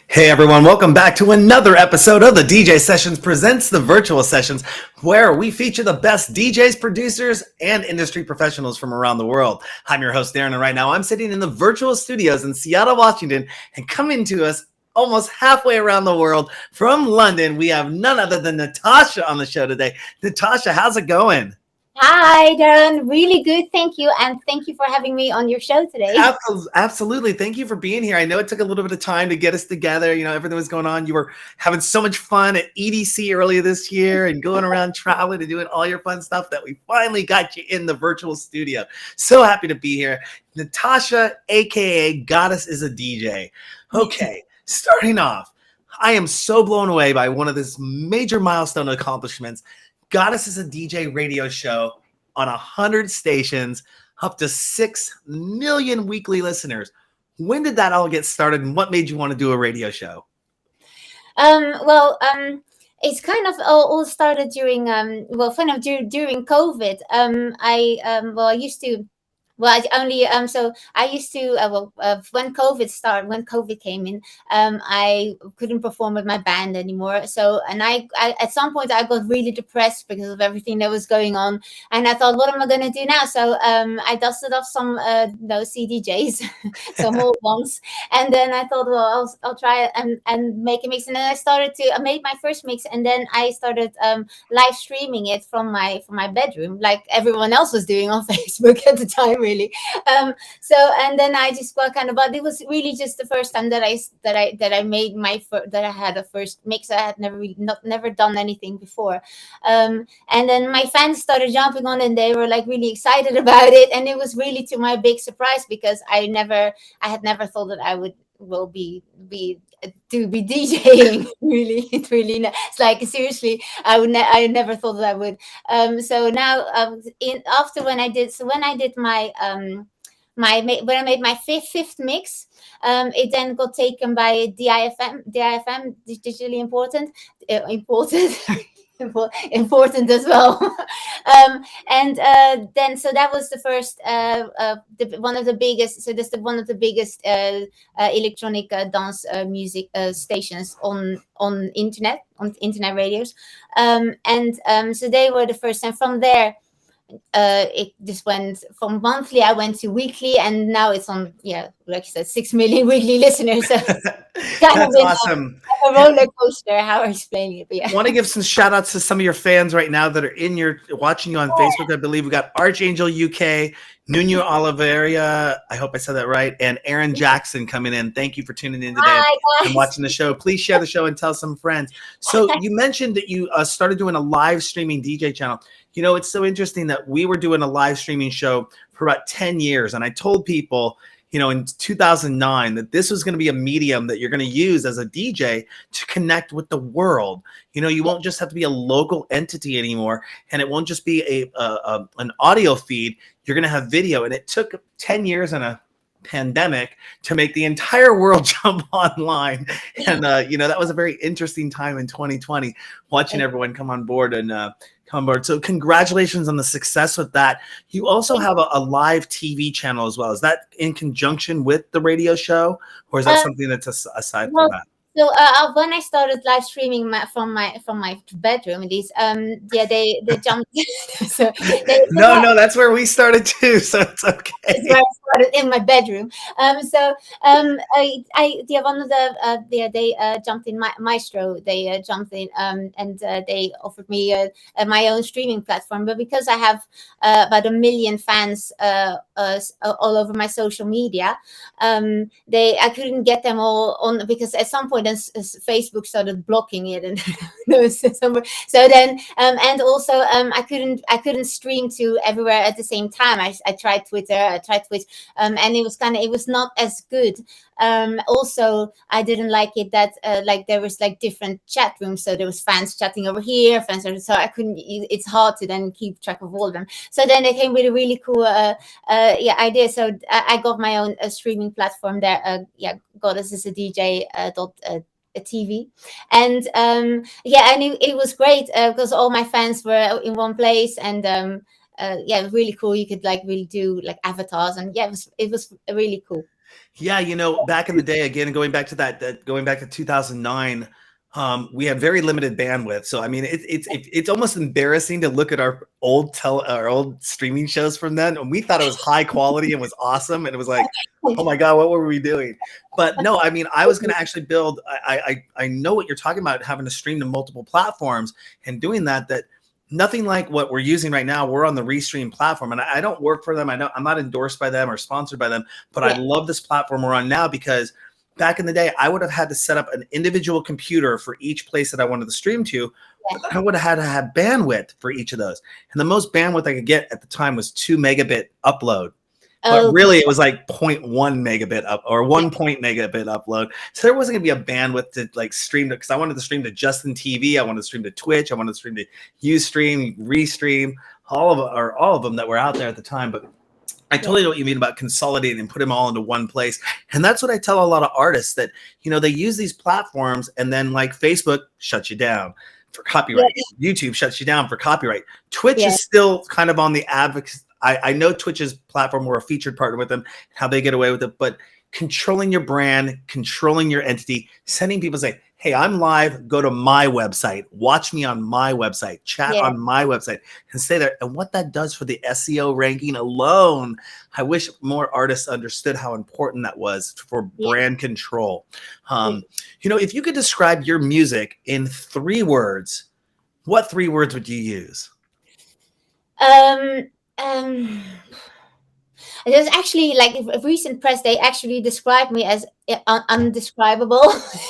Hey everyone, welcome back to another episode of the DJ Sessions Presents the Virtual Sessions, where we feature the best DJs, producers, and industry professionals from around the world. I'm your host, Darren, and right now I'm sitting in the virtual studios in Seattle, Washington, and coming to us almost halfway around the world from London, we have none other than Natasha on the show today. Natasha, how's it going? Hi, Darren. Really good. Thank you. And thank you for having me on your show today. Absolutely. Thank you for being here. I know it took a little bit of time to get us together. You know, everything was going on. You were having so much fun at EDC earlier this year and going around traveling and doing all your fun stuff that we finally got you in the virtual studio. So happy to be here. Natasha, aka Goddess is a DJ. Okay, starting off, I am so blown away by one of this major milestone accomplishments. Goddess is a DJ radio show on 100 stations, up to 6 million weekly listeners. When did that all get started, and what made you want to do a radio show? It's kind of all started during during COVID. I used to. Well, I only so I used to when COVID came in, I couldn't perform with my band anymore. So, and I at some point I got really depressed because of everything that was going on, and I thought, what am I going to do now? So, I dusted off some those CDJs, some old ones, and then I thought, well, I'll try it and make a mix. And then I made my first mix, and then I started live streaming it from my bedroom, like everyone else was doing on Facebook at the time, really. So, and then I just got kind of, but it was really just the first time that I made that I had a first mix. I had never done anything before. And then my fans started jumping on, and they were like really excited about it, and it was really to my big surprise, because I had never thought that I would will be to be DJing. Really, it's like, seriously, I never thought that I would. So now, in after when I did my when I made my fifth mix, it then got taken by DIFM, digitally important. Important as well. And then, so that was the first one of the biggest, so that's one of the biggest electronic dance music stations on internet radios. So they were the first, and from there it just went from monthly, I went to weekly, and now it's on, yeah, like you said, 6 million weekly listeners. So kind of That's been awesome. a roller coaster, how I'm explaining it, but yeah. Want to give some shout outs to some of your fans right now that are watching you on Facebook. I believe we got Archangel UK, Nuno Oliveira, I hope I said that right, and Aaron Jackson coming in. Thank you for tuning in today Hi and guys. watching the show. Please share the show and tell some friends. So you mentioned that you started doing a live streaming DJ channel. You know, it's so interesting that we were doing a live streaming show for about 10 years. And I told people, you know, in 2009 that this was going to be a medium that you're going to use as a DJ to connect with the world. You know, you won't just have to be a local entity anymore, and it won't just be an audio feed. You're going to have video. And it took 10 years and a pandemic to make the entire world jump online. And, you know, that was a very interesting time in 2020, watching everyone come on board and come on board. So congratulations on the success with that. You also have a live TV channel as well. Is that in conjunction with the radio show, or is that something that's aside from Well, that? so when I started live streaming from my bedroom, these they jumped. So No, that's where we started too. So it's it's where okay. I started, in my bedroom. Yeah, one of the they jumped in, Maestro. They jumped in, and they offered me my own streaming platform. But because I have about 1 million fans all over my social media, I couldn't get them all on, because at some point Facebook started blocking it, and so then and also I couldn't stream to everywhere at the same time. I tried Twitter, I tried Twitch, and it was not as good. Also, I didn't like it that like there was like different chat rooms, so there was fans chatting over here, so I couldn't. It's hard to then keep track of all of them. So then they came with a really cool idea. So I got my own streaming platform there. Goddess is a DJ TV, and and it was great because all my fans were in one place, and really cool. You could like really do like avatars, and it was really cool. Yeah, back in the day, again, going back to going back to 2009, we had very limited bandwidth. So I mean, it's almost embarrassing to look at our old streaming shows from then, and we thought it was high quality and was awesome, and it was like, oh my god, what were we doing? But no, I mean, I was going to actually build. I know what you're talking about, having to stream to multiple platforms and doing that. That nothing like what we're using right now. We're on the Restream platform, and I don't work for them. I know I'm not endorsed by them or sponsored by them, but I love this platform we're on now, because back in the day, I would have had to set up an individual computer for each place that I wanted to stream to. But I would have had to have bandwidth for each of those. And the most bandwidth I could get at the time was 2 megabit upload. But really, it was like 0.1 megabit up or 1 megabit upload. So there wasn't going to be a bandwidth to like stream to, because I wanted to stream to Justin TV. I wanted to stream to Twitch. I wanted to stream to Ustream, Restream, all of them that were out there at the time. But I totally know what you mean about consolidating and put them all into one place. And that's what I tell a lot of artists, that, they use these platforms, and then like Facebook shuts you down for copyright. YouTube shuts you down for copyright. Twitch is still kind of on the advocacy. I know Twitch's platform, we're a featured partner with them, how they get away with it, but controlling your brand, controlling your entity, sending people say, hey, I'm live, go to my website, watch me on my website, chat on my website, and stay there. And what that does for the SEO ranking alone, I wish more artists understood how important that was for brand control. If you could describe your music in 3 words, what 3 words would you use? There's actually, like, a recent press, they actually described me as undescribable.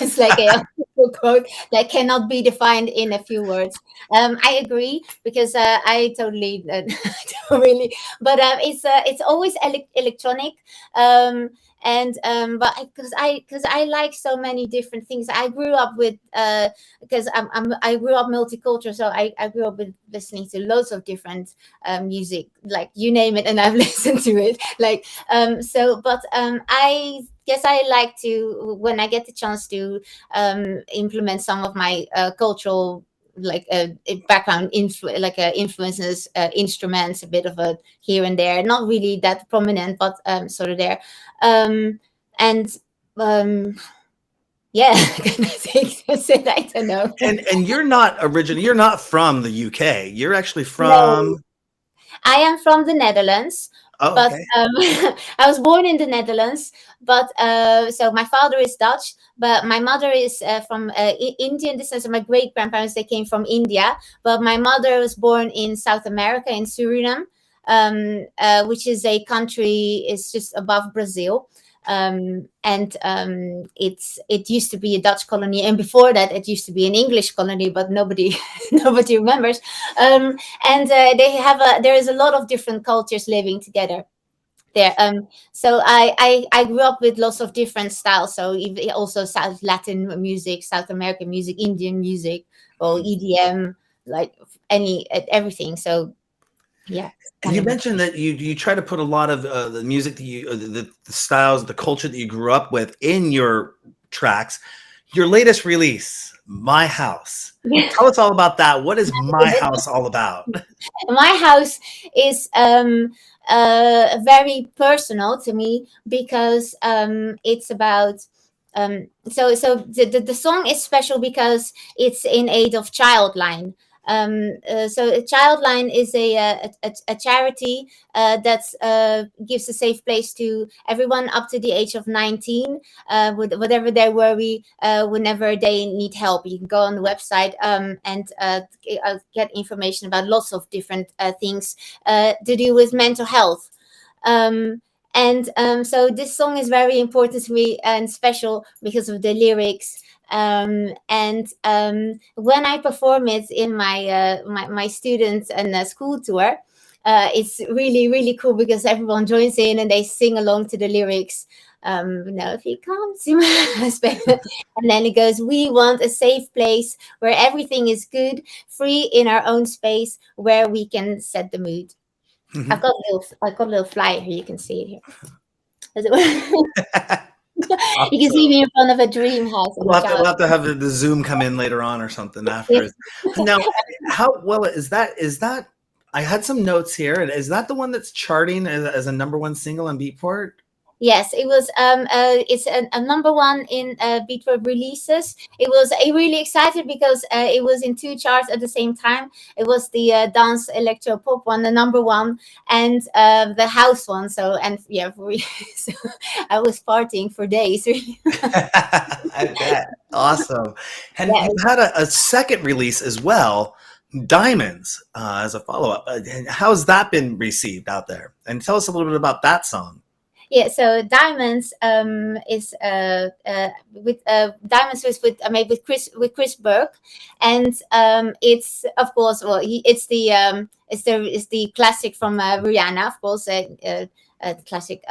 It's like a quote that cannot be defined in a few words. I agree, because I totally don't really, but it's always electronic. But because I like so many different things. I grew up with because I grew up multicultural, so I grew up with listening to loads of different music, like you name it, and I've listened to it. Like I guess I like to, when I get the chance to implement some of my cultural, like background influences, instruments, a bit of a here and there, not really that prominent, but sort of there. Yeah, I said, I don't know. And you're not you're not from the UK. You're actually from. No, I am from the Netherlands. But okay. I was born in the Netherlands, but so my father is Dutch, but my mother is from Indian descent. So my great grandparents, they came from India, but my mother was born in South America, in Suriname, which is a country, is just above Brazil. It used to be a Dutch colony, and before that it used to be an English colony, but nobody remembers. There is a lot of different cultures living together there. So I grew up with lots of different styles. So also South Latin music, South American music, Indian music, or EDM, like everything. So yeah. And you mentioned that you try to put a lot of the music that the styles, the culture that you grew up with in your tracks. Your latest release, My House. Tell us all about that. What is My House all about? My House is very personal to me, because it's about so the song is special because it's in aid of Childline. So Childline is a charity that gives a safe place to everyone up to the age of 19, with whatever their worry, whenever they need help. You can go on the website and get information about lots of different things to do with mental health. So this song is very important to me and special because of the lyrics. When I perform it in my students and school tour, it's really, really cool, because everyone joins in and they sing along to the lyrics. If you come to my husband, and then it goes, we want a safe place where everything is good, free in our own space, where we can set the mood. Mm-hmm. I've got a little flyer here. You can see it here. You can see me in front of a dream house. We'll have to have the Zoom come in later on or something after. Now, how well is that? I had some notes here. Is that the one that's charting as a #1 single on Beatport? Yes, it was. It's a number one in Beatport releases. It was. I really excited because it was in two charts at the same time. It was the dance electro pop one, the number one, and the house one. So and yeah, so I was partying for days. Really. I bet. Awesome. And Yeah. you had a second release as well, Diamonds, as a follow up. How's that been received out there? And tell us a little bit about that song. Yeah, so Diamonds is with Diamonds was with made with Chris Burke, and it's of course it's the classic from Rihanna, of course, a classic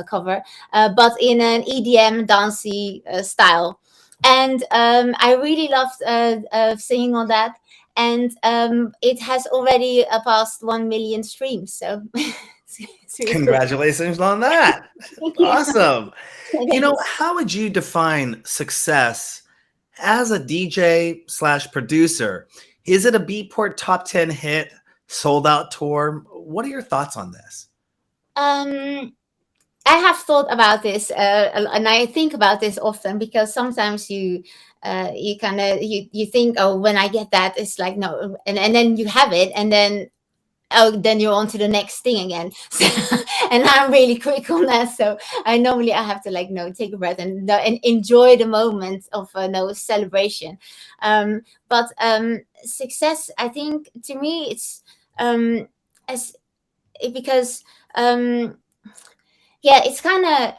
cover, but in an EDM dancey style, and I really loved singing on that, and it has already passed 1 million streams, so it's really cool. Congratulations on that. Thank you. Awesome. Thanks. How would you define success as a DJ slash producer? Is it a Beatport top 10 hit, sold out tour? What are your thoughts on this? Um, I have thought about this, and I think about this often because sometimes you kind of you think, oh, when I get that, it's like no, and then you have it, and then oh, then you're on to the next thing again. So, and I'm really quick on that, so I have to like no take a breath and and enjoy the moment of no celebration. But success, I think, to me, it's as because yeah, it's kind of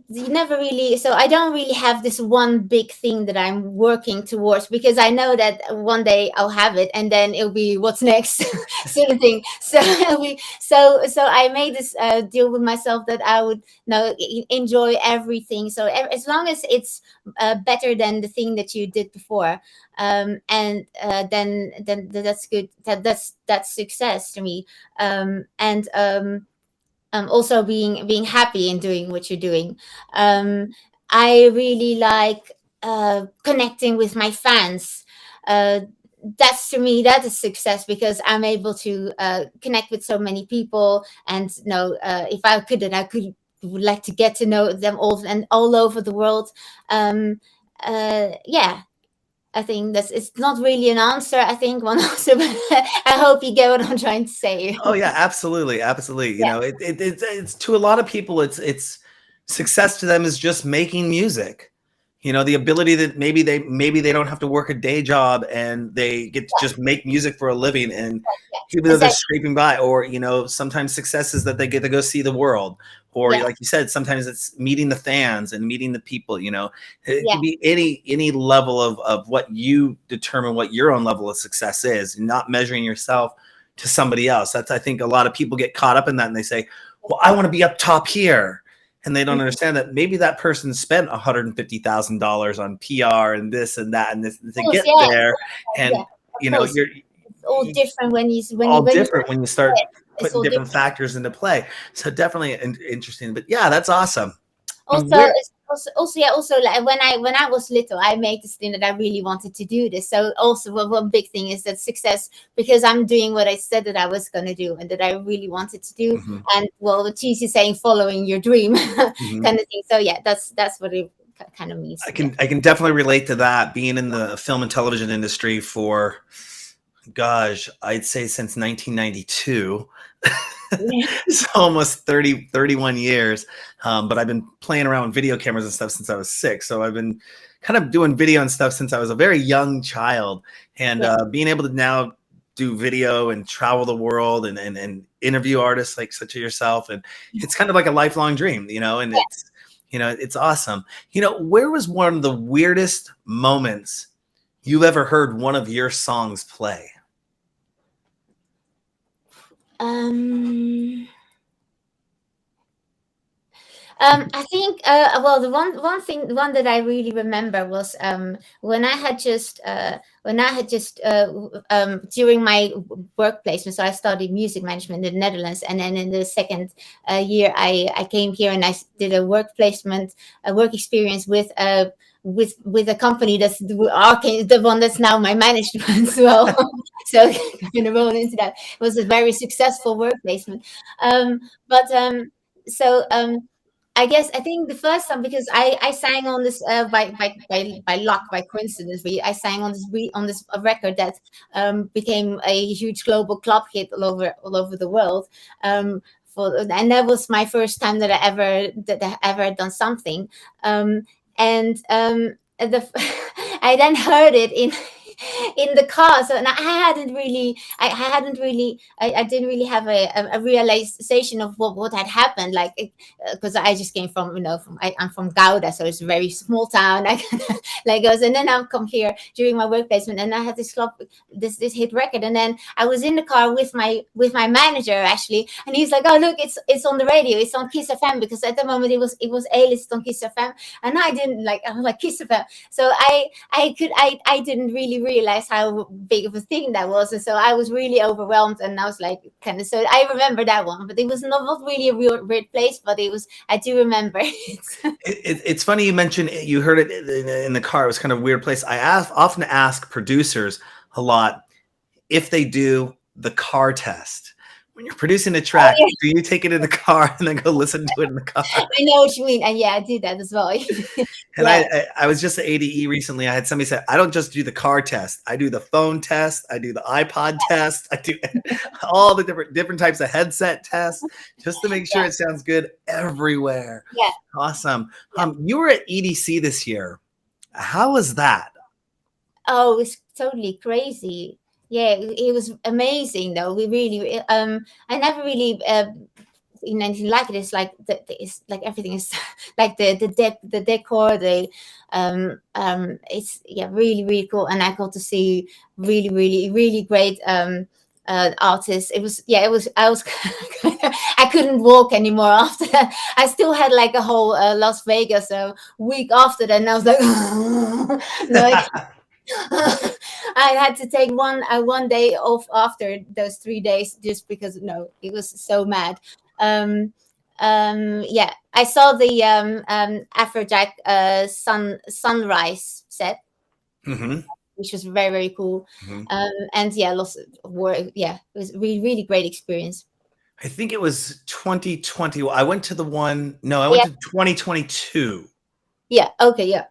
you never really, so I don't really have this one big thing that I'm working towards because I know that one day I'll have it and then it'll be what's next sort of thing. So so I made this deal with myself that I would enjoy everything, so as long as it's better than the thing that you did before, and then that's good, that's success to me. And also being happy in doing what you're doing. Um, I really like connecting with my fans. Uh, that's to me that is success because I'm able to connect with so many people, and if I could, then I could would like to get to know them all and all over the world. Um, yeah, I think that's it's not really an answer. I think one answer, but I hope you get what I'm trying to say. Oh yeah, absolutely, absolutely. Yeah, It's to a lot of people, it's success to them is just making music. The ability that maybe they don't have to work a day job and they get to just make music for a living, and yeah, even though they're exactly. scraping by, or sometimes success is that they get to go see the world, or Yeah, like you said, sometimes it's meeting the fans and meeting the people. It yeah, could be any level of what you determine what your own level of success is, not measuring yourself to somebody else. That's, I think, a lot of people get caught up in that, and they say, well, I want to be up top here, and they don't mhm, understand that maybe that person spent $150,000 on PR and this and that and this of to course, get yeah, there. yeah, And of course. you're It's all different when all when you different when you yeah, start it's putting all different different. factors into play. So definitely interesting. But yeah, that's awesome. Also, Where it's also yeah, also like when I was little, I made this thing that I really wanted to do this. So also one big thing is that success because I'm doing what I said that I was gonna do and that I really wanted to do. Mhm, And well, the cheesy saying, following your dream, mhm. kind of thing. So yeah, that's what it kind of means I to me. can I can definitely relate to that. Being in the film and television industry for, gosh, I'd say since 1992. Yeah. So almost 31 years. But I've been playing around with video cameras and stuff since I was 6. So I've been kind of doing video and stuff since I was a very young child. And Yeah. being able to now do video and travel the world and interview artists like such as yourself. And it's kind of like a lifelong dream, and it's awesome. Where was one of the weirdest moments you've ever heard one of your songs play? Um, I think well the one that I really remember was when I had just during my work placement. So I studied music management in the Netherlands, and then in the second year I came here and I did a work placement, a work experience with a company that's the one that's now my management as well. So I'm gonna roll into that. It was a very successful work placement, but So I think the first time, because I sang on this by luck, by coincidence, really, I sang on this record that became a huge global club hit all over the world. And that was my first time that I ever had done something. Um, and the I then heard it in the car. So, and I didn't really have a realization of what had happened. Like, because I just came from, I'm from Gouda, so it's a very small town. I like goes, and then I come here during my work placement, and I had this club, this hit record, and then I was in the car with my manager actually, and he's like, "Oh, look, it's on the radio, it's on Kiss FM," because at the moment it was A-list on Kiss FM, and I was like, Kiss FM. So I didn't really realize how big of a thing that was, and so I was really overwhelmed, and I was like, kind of. So I remember that one, but it was not really a real weird place, but it was. I do remember it. It's funny you mentioned you heard it in the car. It was kind of a weird place. Often ask producers a lot if they do the car test. When you're producing a track, Oh, do you take it in the car and then go listen to it in the car? yeah. I know what you mean, and yeah, I did that as well. And Yeah, I was just at ADE recently. I had somebody say, I don't just do the car test. I do the phone test. I do the iPod test. I do all the different types of headset tests just to make sure yeah, it sounds good everywhere. yeah. Awesome. Yeah. You were at EDC this year. How was that? Oh, it's totally crazy. Yeah, it was amazing though. We really, I never really seen anything like it. It's like it's like everything is like the decor, it's yeah, really really cool, and I got to see really really really great artists. It was, yeah, it was. I was I couldn't walk anymore after that. I still had like a whole Las Vegas a week after that, and I was like, no, I had to take one day off after those 3 days just because no, it was so mad. Um, yeah, I saw the Afrojack sunrise set, Hmm. which was very very cool. Hmm. And yeah, lots of work. Yeah, it was really really great experience. I think it was 2020. I went to the one. No, I Yeah, went to 2022. yeah, okay, yeah, I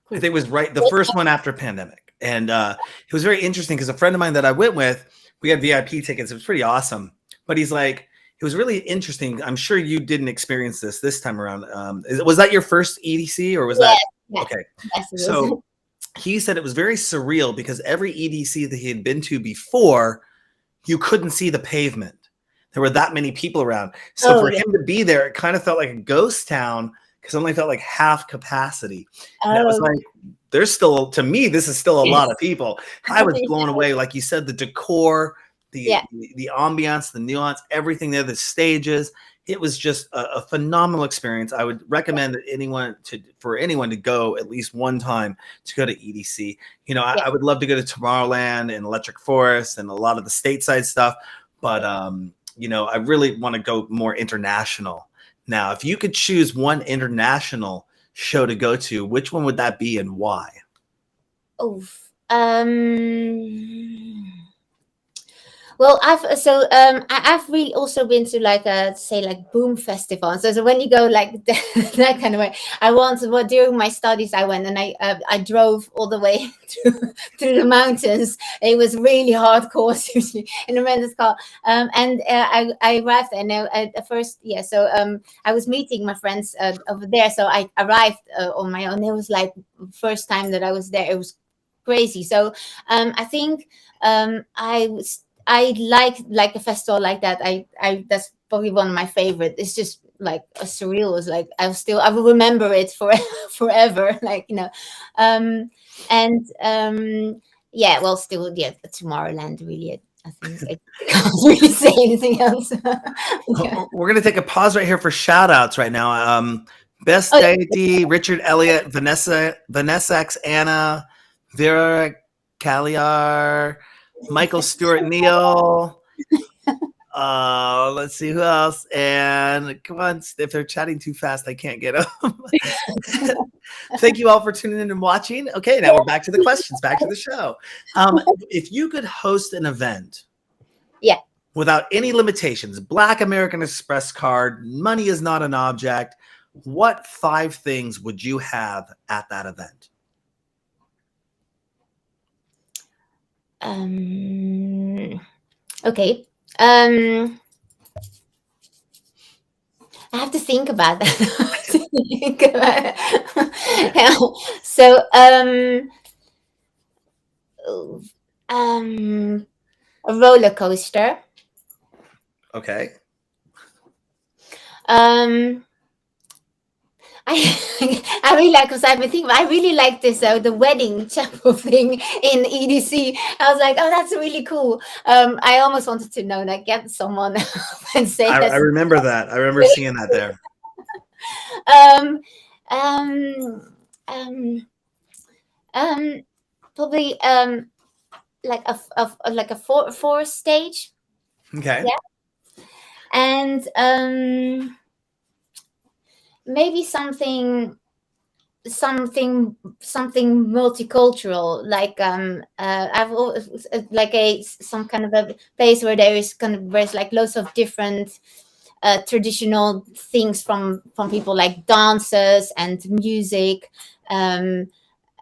cool. think it was right the first one after pandemic, and it was very interesting because a friend of mine that I went with, we had VIP tickets. It was pretty awesome. But he's like, it was really interesting. I'm sure you didn't experience this time around. Was that your first EDC or was that Yes, yeah, okay? yes, it was. So he said it was very surreal because every EDC that he had been to before, you couldn't see the pavement. There were that many people around. So Oh for yeah. him to be there, it kind of felt like a ghost town because it only felt like half capacity. And it was Oh like, there's still, to me, this is still a lot of people. I was blown away. Like you said, the decor, yeah, the ambiance, the nuance, everything there, the stages. It was just a phenomenal experience. I would recommend that for anyone to go at least one time to go to EDC. You know, yeah, I would love to go to Tomorrowland and Electric Forest and a lot of the stateside stuff, but you know, I really want to go more international. Now, if you could choose one international show to go to, which one would that be and why? oh. Well, I've really also been to like say like boom festivals. So when you go like that kind of way, during my studies I went and I drove all the way through the mountains. It was really hardcore, seriously, in a rented car. And I arrived and at first, yeah. So I was meeting my friends over there. So I arrived on my own. It was like first time that I was there. It was crazy. So I think I like a festival like that. I that's probably one of my favorite. It's just like a surreal. It's like I will remember it for forever. Like um, and yeah. Well, still yeah. Tomorrowland really. I think I can't really say anything else. Yeah. We're going to take a pause right here for shout outs right now. Best Oh yeah. Deity, Richard Elliott, Vanessa X, Anna, Vera Calliar, Michael Stewart Neal. Let's see who else. And come on, if they're chatting too fast, I can't get them. Thank you all for tuning in and watching. Okay, now we're back to the questions, back to the show. If you could host an event, Yeah. without any limitations, Black American Express card, money is not an object, what 5 things would you have at that event? Okay. I have to think about that. Yeah. So, a roller coaster. Okay. I really like, because I've been thinking, I really like this the wedding chapel thing in EDC. I was like, oh, that's really cool. I almost wanted to know, like, get someone and say I that. remember that. I remember seeing that there. Um, um, Probably like a four stage. Okay. Yeah. And maybe something multicultural, like I've always, like some kind of a place where there's like lots of different traditional things from people, like dances and music, and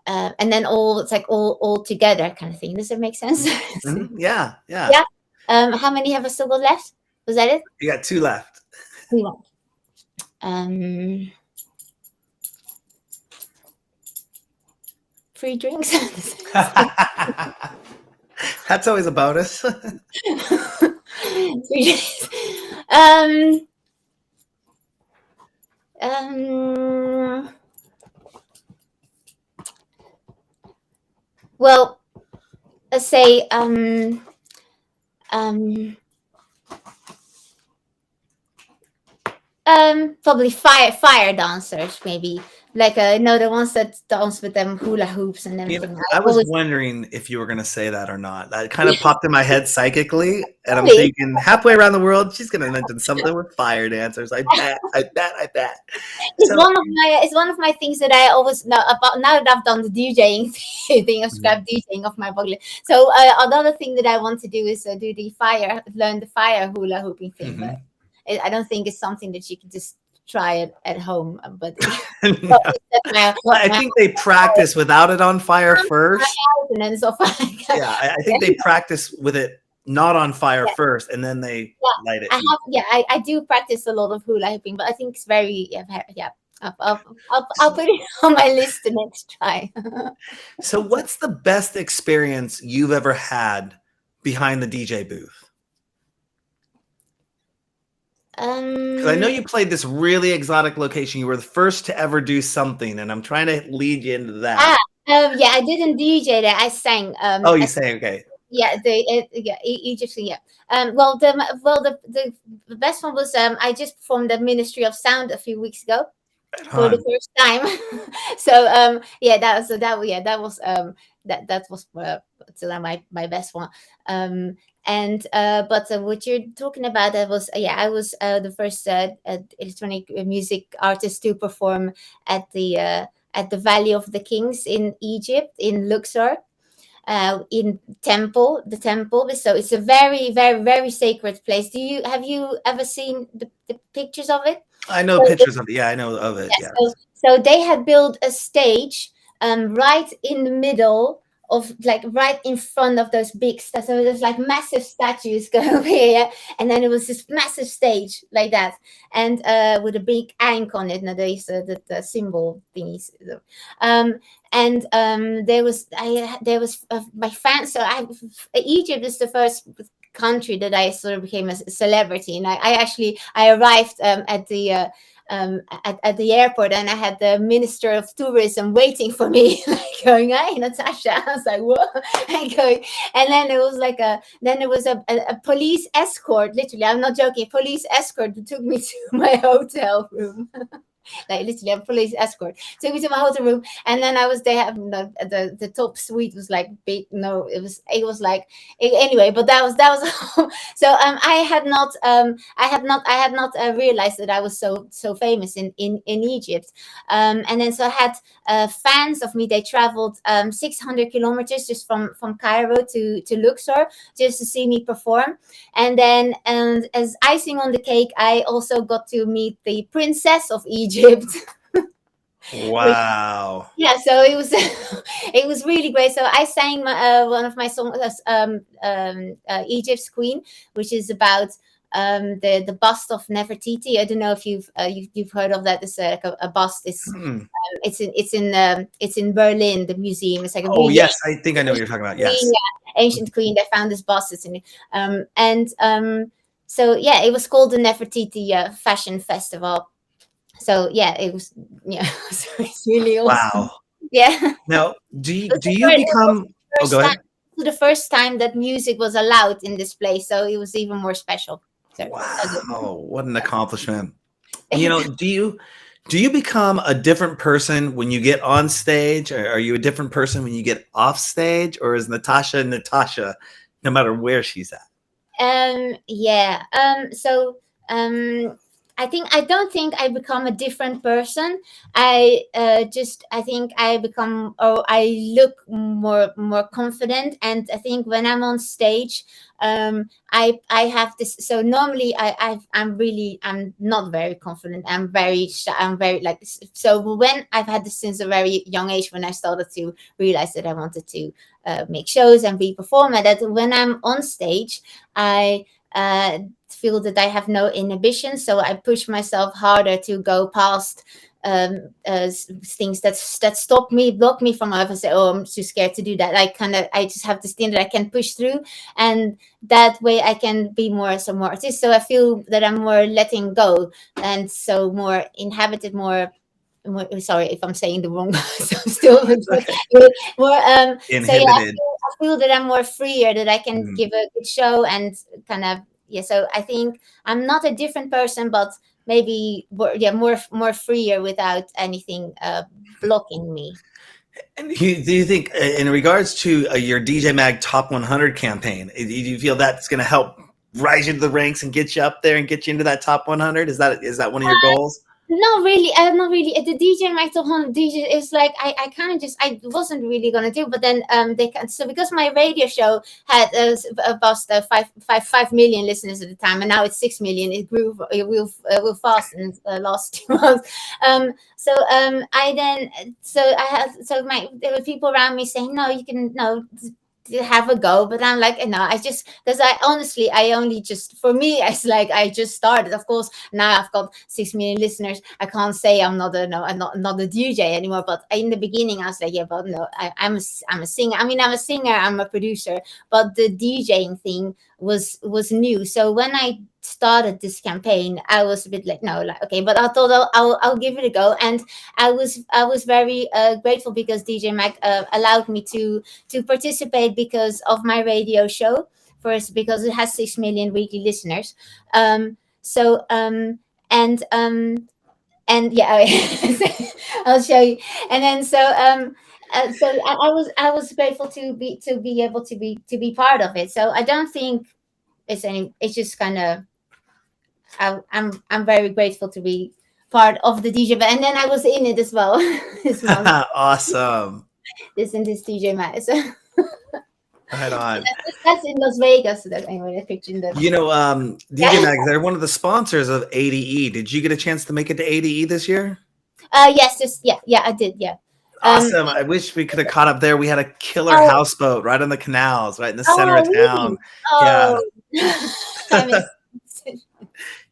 then it's like all together kind of thing. Does it make sense? Mm-hmm. Yeah. Yeah. How many have I still got left? Was that it? You got 2 left. 2 left. Free drinks. That's always a bonus. Well, let's say probably fire dancers, maybe, like the ones that dance with them hula hoops and everything. I was wondering if you were going to say that or not. That kind of popped in my head psychically, and I'm thinking halfway around the world, she's going to mention something with fire dancers. I bet. It's one of my things that I always know about now that I've done the DJing thing, of scrap DJing of my bucket. So another thing that I want to do is learn the fire hula hooping thing, but I don't think it's something that you can just try it at home. But well, I think they practice without it on fire first. And then so yeah, I think they practice with it not on fire first, and then they light it. I do practice a lot of hula hooping, but I think it's very I'll put it on my list to next try. So what's the best experience you've ever had behind the DJ booth? Because I know you played this really exotic location. You were the first to ever do something, and I'm trying to lead you into that. Yeah, I didn't DJ there. I sang. You sang, okay. Yeah, Egyptian. Yeah. Well, the best one was I just performed the Ministry of Sound a few weeks ago for the first time. So that was my best one. But what you're talking about, that was I was the first electronic music artist to perform at the Valley of the Kings in Egypt, in Luxor, in the temple. So it's a very, very, very sacred place. Have you ever seen the pictures of it? I know pictures of it. Yeah, I know of it. Yeah. So they had built a stage right in the middle of, like, right in front of those big statues. So there's like massive statues going over here, and then it was this massive stage like that, and with a big ink on it. Now there's the symbol thingies. There was my fans. So Egypt is the first country that I sort of became a celebrity, and I arrived at the airport, and I had the Minister of Tourism waiting for me, like going, "Hey, Natasha." I was like, "What?" And then it was like a police escort. Literally, I'm not joking. A police escort took me to my hotel room. like literally a police escort. Took me to my hotel room, and then I was there having the top suite was like big. No, it was like anyway. But that was so I had not realized that I was so famous in Egypt. And then so I had fans of me. They traveled 600 kilometers just from Cairo to Luxor just to see me perform. And then, and as icing on the cake, I also got to meet the princess of Egypt. Which, Wow. yeah, so it was it was really great. So I sang one of my songs, Egypt's Queen, which is about the bust of Nefertiti. I don't know if you've heard of that. It's like a bust. Hmm. It's in Berlin, the museum. It's like a Oh really yes, I think I know what you're talking about. queen, Yes. yeah, ancient queen. They found this bust. It's in, and so yeah, it was called the Nefertiti Fashion Festival. So yeah, it was, yeah, so it's really awesome. Wow. Yeah, Now, it was do you it was become? the Oh, go first time. ahead. It was the first time that music was allowed in this place, so it was even more special. So Wow, what an accomplishment. You okay. know, do you become a different person when you get on stage? Or are you a different person when you get off stage? Or is Natasha Natasha no matter where she's at? Yeah. So I think I don't think I become a different person. I think I become, or I look more confident. And I think when I'm on stage, I have this. So normally I'm not very confident. I'm very shy. I'm very like this. So when I've had this since a very young age, when I started to realize that I wanted to make shows and be performer, that when I'm on stage, I feel that I have no inhibition, so I push myself harder to go past things that stop me, block me from ever say, oh, I'm too scared to do that. I just have this thing that I can push through, and that way I can be more artist. So I feel that I'm more letting go, and so more inhabited, sorry if I'm saying the wrong so still Okay. more so yeah, Inhibited. I feel that I'm more freer, that I can Mm. give a good show and kind of, yeah. So I think I'm not a different person, but maybe more freer without anything blocking me. And do you think, in regards to your DJ Mag Top 100 campaign, do you feel that's going to help rise you to the ranks and get you up there and get you into that top 100? Is that one of your goals? Not really. Not really. The DJ Mike Home DJ is like I kind of just I wasn't really gonna do, but then they can, so because my radio show had about 5 million listeners at the time, and now it's 6 million. It grew real fast in the last 2 months. I then so I had so my there were people around me saying, no, you can no, to have a go, but I'm like, no, I just, because I honestly, I only just, for me it's like I just started. Of course now I've got 6 million listeners, I can't say I'm not a, no, I'm not a DJ anymore, but in the beginning I was like, yeah, but no, I'm a singer. I mean, I'm a singer, I'm a producer, but the DJing thing was new. So when I started this campaign, I was a bit like, no, like, okay, but I thought I'll give it a go. And I was very grateful because DJ Mac allowed me to participate because of my radio show. First, because it has 6 million weekly listeners. So and yeah, I'll show you. And then so I was grateful to be able to be part of it. So I don't think it's just kind of, I'm very grateful to be part of the DJ band. And then I was in it as well this month. Awesome. This in this DJ Mac. So Right on. that's in Las Vegas. So that anyway, that picture in the, You know, DJ yeah. Mag, they're one of the sponsors of ADE. Did you get a chance to make it to ADE this year? Yes, just yeah, I did, yeah. Um Awesome. I wish we could have caught up there. We had a killer oh houseboat right on the canals, right in the center oh of really? town. Yeah. Oh I miss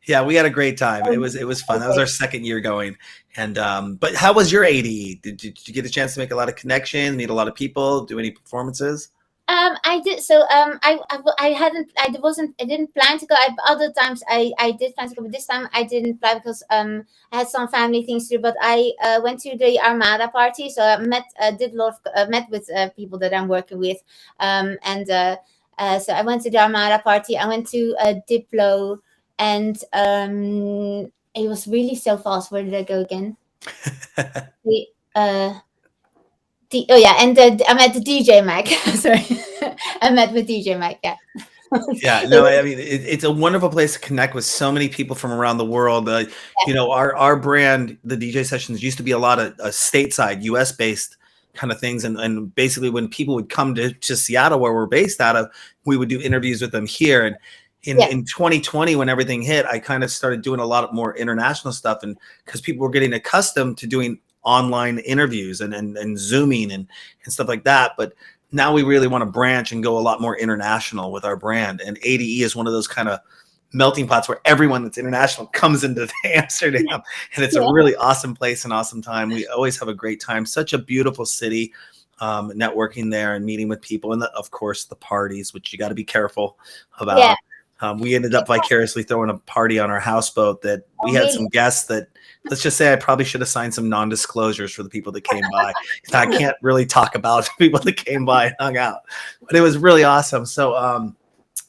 Yeah, we had a great time. It was fun. That was okay. our second year going. And but how was your ADE? Did you get a chance to make a lot of connections, meet a lot of people, do any performances? I did. So I hadn't, I didn't plan to go. Other times I did plan to go, but this time I didn't plan because I had some family things to do. But I went to the Armada party, so I did a lot of, met with people that I'm working with, and so I went to the Armada party. I went to Diplo, and it was really so fast. Where did I go again? The oh yeah, and I met the DJ M.I.K.E. Sorry, I met with DJ M.I.K.E. Yeah. Yeah, no, I mean, it's a wonderful place to connect with so many people from around the world. You know, our brand, the DJ sessions, used to be a lot of stateside, US based kind of things, and basically when people would come to Seattle, where we're based out of, we would do interviews with them here. And in 2020, when everything hit, I kind of started doing a lot more international stuff, and because people were getting accustomed to doing online interviews and zooming and stuff like that. But now we really want to branch and go a lot more international with our brand. And ADE is one of those kind of melting pots where everyone that's international comes into Amsterdam. And it's a really awesome place and awesome time. We always have a great time. Such a beautiful city, networking there and meeting with people. And of course, the parties, which you got to be careful about. We ended up vicariously throwing a party on our houseboat that we had some guests that, let's just say, I probably should have signed some non-disclosures for the people that came by. I can't really talk about people that came by and hung out, but it was really awesome. So,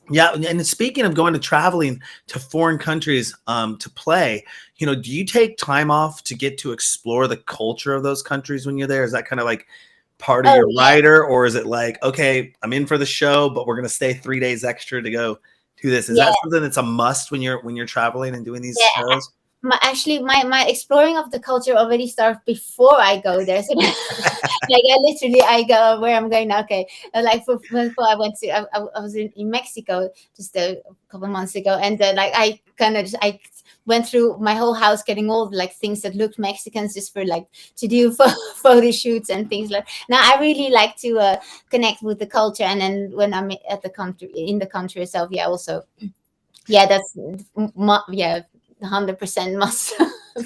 yeah. And speaking of going to traveling to foreign countries to play, you know, do you take time off to get to explore the culture of those countries when you're there? Is that kind of like part of your rider, or is it like, okay, I'm in for the show, but we're going to stay 3 days extra to go do this? Is that something that's a must when you're traveling and doing these shows? Actually, my exploring of the culture already starts before I go there. So, like, I go where I'm going now. Okay, like before I went to, I was in Mexico just a couple months ago, and like I went through my whole house getting all like things that looked Mexicans just for like to do photo shoots and things like. Now I really like to connect with the culture, and then when I'm at the country itself, also, that's 100% must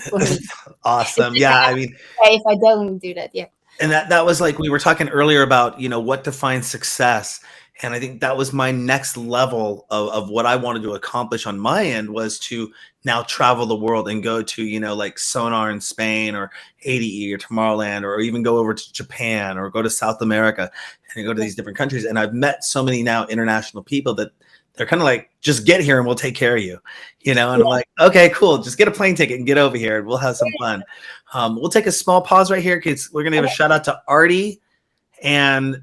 for me. Awesome. Yeah, I mean, if I don't do that, and that was like, we were talking earlier about, you know, what defines success. And I think that was my next level of what I wanted to accomplish on my end, was to now travel the world and go to, you know, like Sonar in Spain, or ADE, or Tomorrowland, or even go over to Japan, or go to South America and go to these different countries. And I've met so many now international people that they're kind of like, just get here and we'll take care of you, you know? And I'm like, okay, cool. Just get a plane ticket and get over here and we'll have some fun. We'll take a small pause right here, because we're going to give a shout out to Artie and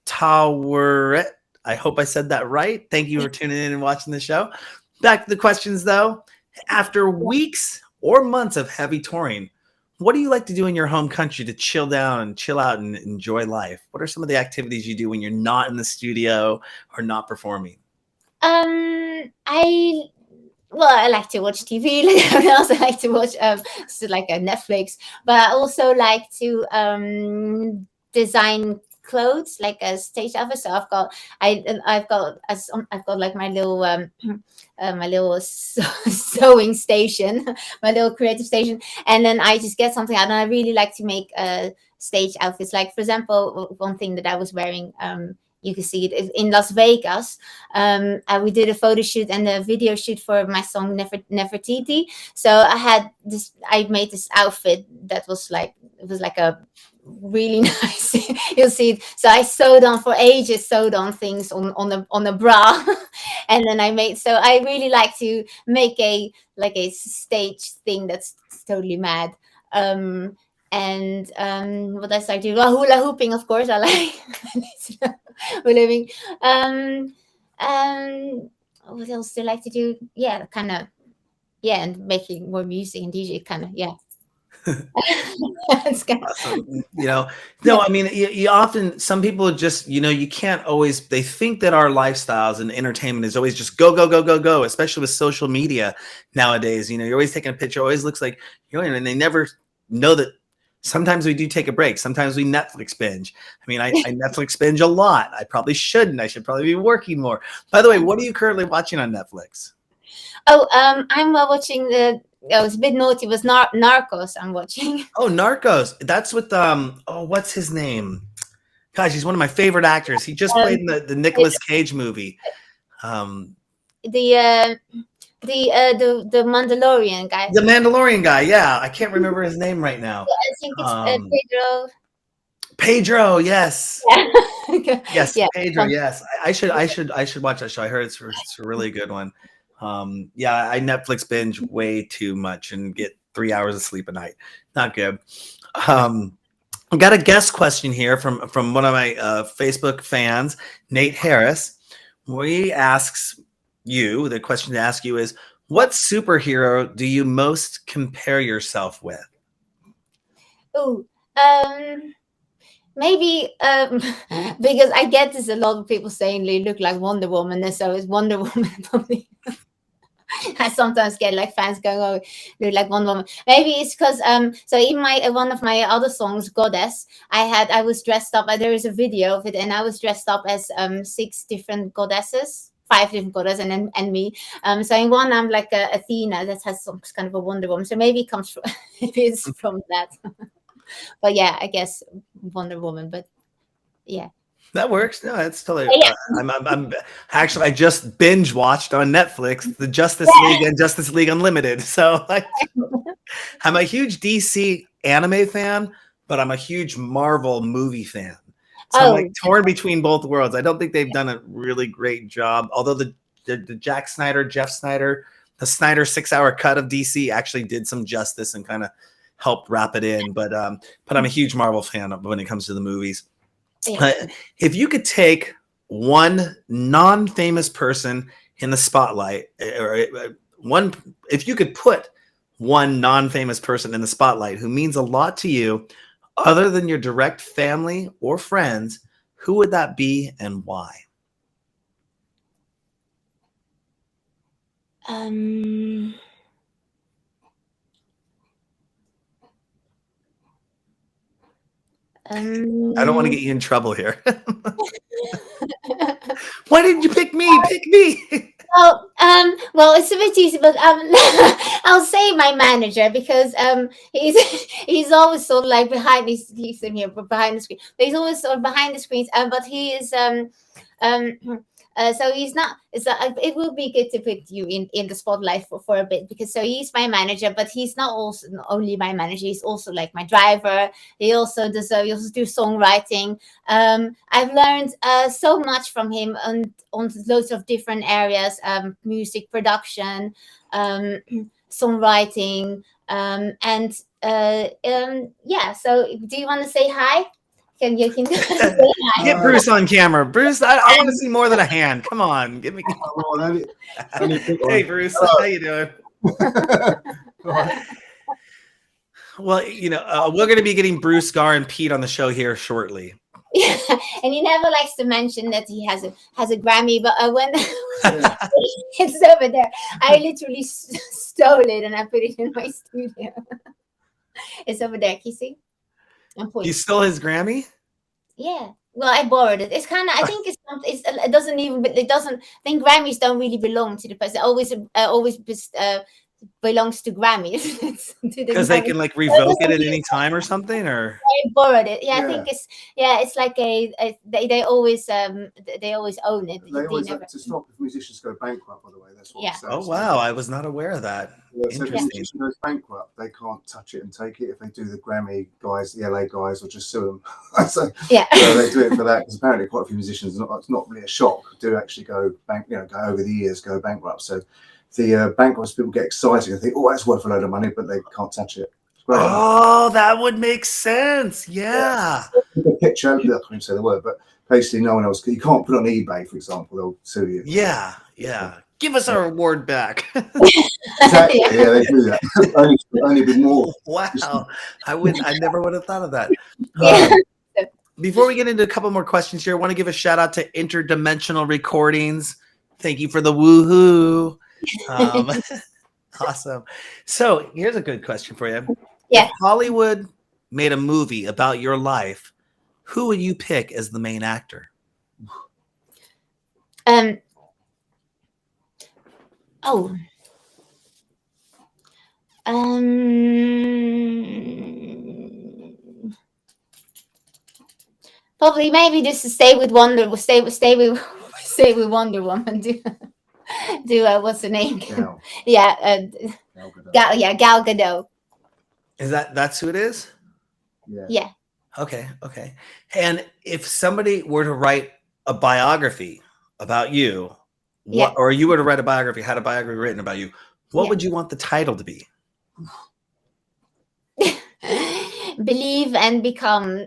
Taweret. I hope I said that right. Thank you for tuning in and watching the show. Back to the questions though. After weeks or months of heavy touring, what do you like to do in your home country to chill down and chill out and enjoy life? What are some of the activities you do when you're not in the studio or not performing? I like to watch TV. I also like to watch so like a Netflix, but I also like to design clothes, like a stage outfit. So I've got like my little my little sewing station, my little creative station, and then I just get something out. And I really like to make stage outfits. Like, for example, one thing that I was wearing. You can see it in Las Vegas. We did a photo shoot and a video shoot for my song Nefertiti. So I made this outfit that was like, it was like a really nice. You'll see it. So I sewed on things on a bra, and then I really like to make a stage thing that's totally mad. And what else I do? Well, hula hooping, of course. I like hula hooping. What else do I like to do? Yeah, kind of. Yeah, and making more music and DJ, kind of. Yeah. Awesome. You know, no, I mean, you often, some people just, you know, you can't always, they think that our lifestyles and entertainment is always just go, go, go, go, go, especially with social media nowadays. You know, you're always taking a picture, always looks like you're in, and they never know that sometimes we do take a break. Sometimes we Netflix binge. I mean, I Netflix binge a lot. I probably shouldn't. I should probably be working more. By the way, what are you currently watching on Netflix? Oh, I'm watching it's a bit naughty. It was Narcos I'm watching. Oh, Narcos. That's with what's his name? Gosh, he's one of my favorite actors. He just played in the Nicolas Cage movie. The Mandalorian guy. The Mandalorian guy, yeah. I can't remember his name right now. I think it's Pedro. Pedro, yes. Yeah. Yes, Pedro, yes. I should watch that show. I heard it's a really good one. Yeah, I Netflix binge way too much and get 3 hours of sleep a night. Not good. I got a guest question here from one of my Facebook fans, Nate Harris. He asks you, the question to ask you is, what superhero do you most compare yourself with? Oh, maybe because I get this a lot of people saying they look like Wonder Woman, and so it's Wonder Woman for me. I sometimes get like fans going, "Oh, look like Wonder Woman." Maybe it's because so in my one of my other songs, Goddess, I was dressed up. There is a video of it, and I was dressed up as 6 different goddesses. 5 different goddesses and me. So in one I'm like a Athena that has some kind of a Wonder Woman. So maybe it comes from maybe it's from that. But yeah, I guess Wonder Woman. But yeah. That works. No, it's totally. But yeah. I'm actually I just binge watched on Netflix the Justice League and Justice League Unlimited. So I'm a huge DC anime fan, but I'm a huge Marvel movie fan. So I'm like torn between both worlds. I don't think they've done a really great job. Although the Jeff Snyder, the Snyder 6-hour cut of DC actually did some justice and kind of helped wrap it in. But I'm a huge Marvel fan when it comes to the movies. If you could take one non-famous person in the spotlight, or if you could put one non-famous person in the spotlight who means a lot to you, other than your direct family or friends, who would that be and why? I don't want to get you in trouble here. Why didn't you pick me? Pick me. Well, it's a bit easy, but I'll say my manager because he's always sort of like he's in here, but behind the screen. But he's always sort of behind the screens. But he is so he's not. It will be good to put you in the spotlight for a bit because so he's my manager, but he's not only my manager. He's also like my driver. He also do songwriting. I've learned so much from him on loads of different areas: music production, songwriting, and yeah. So, do you want to say hi? Can you get Bruce on camera? Bruce, I want to see more than a hand. Come on, give me. Hey, Bruce, how you doing? Well, we're going to be getting Bruce, Gar, and Pete on the show here shortly. Yeah, and he never likes to mention that he has a Grammy, but when it's over there, I literally stole it and I put it in my studio. It's over there, Kissy. You stole his Grammy? Yeah. Well, I borrowed it. It's kind of. I think it doesn't even. It doesn't. I think Grammys don't really belong to the person. It always belongs to Grammys because they can like revoke it at any time or something. Or I borrowed it. Yeah, I think it's like they always own it. They always have to stop if musicians go bankrupt. By the way, that's what. Oh wow, I was not aware of that. So if a musician goes bankrupt, they can't touch it and take it. If they do, the Grammy guys, the LA guys, will just sue them. so they do it for that because apparently quite a few musicians, it's not really a shock, do actually go go over the years, go bankrupt. So the bankrupt people get excited and think, oh, that's worth a load of money, but they can't touch it. Oh, that would make sense. Yeah. The picture, I can't say the word, but basically no one else. You can't put it on eBay, for example. They'll sue you. Yeah. Give us our reward back. Exactly. Yeah, they do that. only a bit more. Wow. I never would have thought of that. Before we get into a couple more questions here, I want to give a shout out to Interdimensional Recordings. Thank you for the woohoo. Awesome. So here's a good question for you. Yeah. If Hollywood made a movie about your life, who would you pick as the main actor? Probably maybe just to stay with Wonder Woman. Do what's the name? Gal. Gal Gadot. That's who it is? Yeah. Okay. And if somebody were to write a biography about you, what, or you were to write a biography, had a biography written about you, what would you want the title to be? Believe and become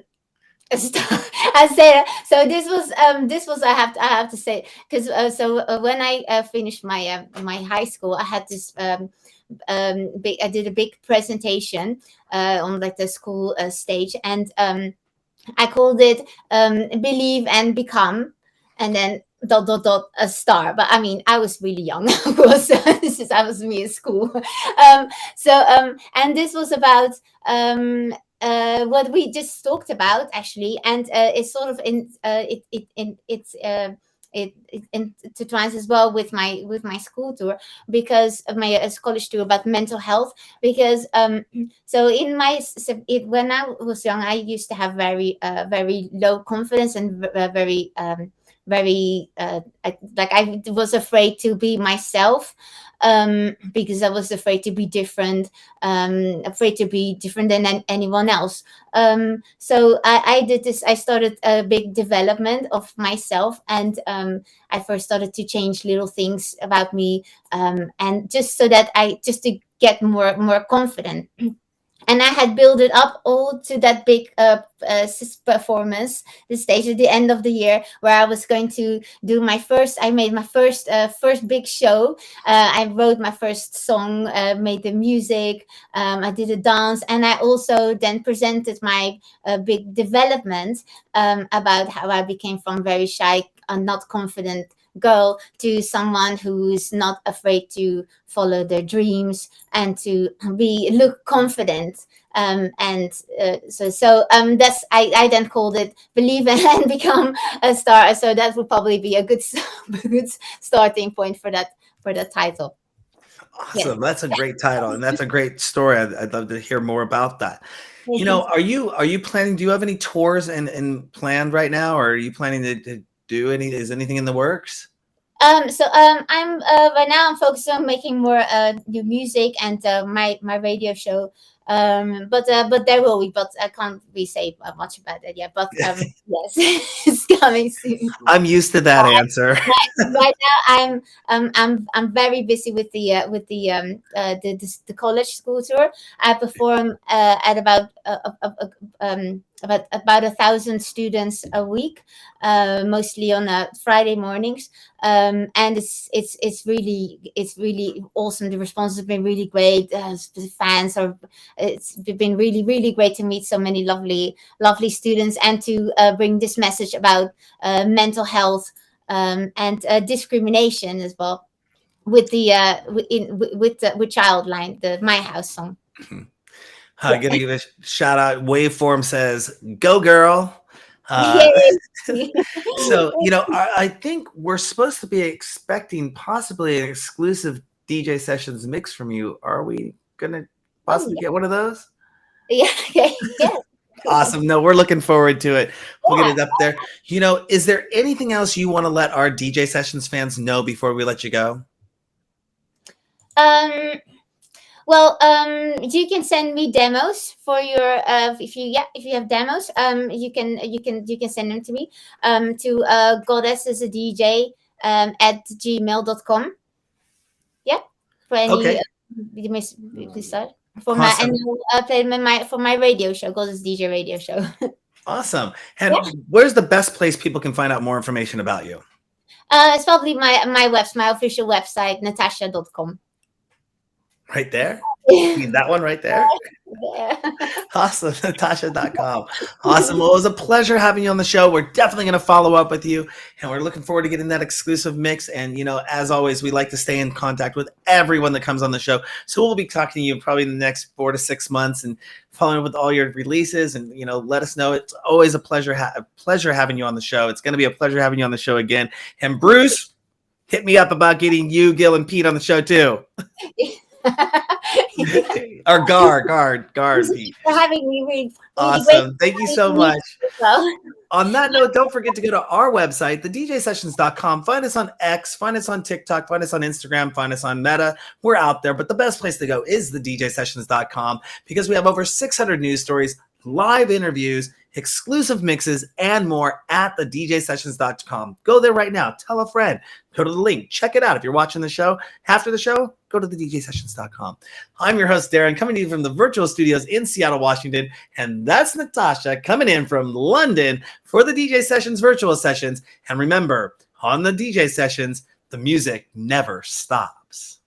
a star. I said so. This was I have to say, because when I finished my my high school, I had this I did a big presentation on like the school stage, and I called it Believe and Become, and then a star. But I mean, I was really young, of course. I was me in school. And this was about what we just talked about, actually, and it's sort of it intertwines as well with my school tour, because of my college tour about mental health. Because so in when I was young, I used to have very low confidence, and very I was afraid to be myself, because I was afraid to be different, afraid to be different than anyone else. So I did this. I started a big development of myself, and I first started to change little things about me, and just so that just to get more confident. And I had built it up all to that big performance, the stage at the end of the year, where I was going to do I made my first big show. I wrote my first song, made the music, I did a dance, and I also then presented my big development, about how I became from very shy and not confident girl to someone who's not afraid to follow their dreams and to look confident. That's I then called it Believe and Become a Star. So that would probably be a good starting point for that title. Awesome. That's a great title, and that's a great story. I'd love to hear more about that. You know, are you planning, do you have any tours and planned right now, or are you planning to do is anything in the works? I'm right now I'm focused on making more new music and my radio show. But there will be, but I can't really say much about it yet. But yes, it's coming soon. I'm used to that answer. Right now, I'm very busy with the college school tour. I perform at about 1,000 students a week, mostly on Friday mornings. And it's really awesome. The response has been really great. The fans it's been really great to meet so many lovely students, and to bring this message about mental health, and discrimination as well, with the with Childline, the My House song. I'm gonna give a shout out. Waveform says, "Go girl." So, you know, I think we're supposed to be expecting possibly an exclusive DJ sessions mix from you. Are we gonna possibly get one of those? Yeah. Awesome. No, we're looking forward to it. We'll get it up there. You know, is there anything else you want to let our DJ sessions fans know before we let you go? Well, you can send me demos for your if you have demos, you can send them to me, to goddess as a DJ at gmail.com. Yeah, for any for my and play for my radio show, Goddess DJ radio show. Awesome. And where's the best place people can find out more information about you? It's probably my official website, natasha.com. Right there? That one right there? Awesome. Natasha.com. Awesome. Well, it was a pleasure having you on the show. We're definitely going to follow up with you, and we're looking forward to getting that exclusive mix. And, you know, as always, we like to stay in contact with everyone that comes on the show. So we'll be talking to you probably in the next 4 to 6 months and following up with all your releases, and, you know, let us know. It's always a pleasure having you on the show. It's going to be a pleasure having you on the show again. And Bruce, hit me up about getting you, Gil, and Pete on the show too. Or guard Pete. For having me. Really awesome. Thank you so much. On that note, don't forget to go to our website, thedjsessions.com. Find us on X, find us on TikTok, find us on Instagram, find us on Meta. We're out there, but the best place to go is thedjsessions.com, because we have over 600 news stories, live interviews, exclusive mixes, and more at thedjsessions.com. Go there right now. Tell a friend. Go to the link. Check it out. If you're watching the show, after the show, go to thedjsessions.com. I'm your host, Darren, coming to you from the virtual studios in Seattle, Washington. And that's Natasha coming in from London for the DJ Sessions virtual sessions. And remember, on the DJ Sessions, the music never stops.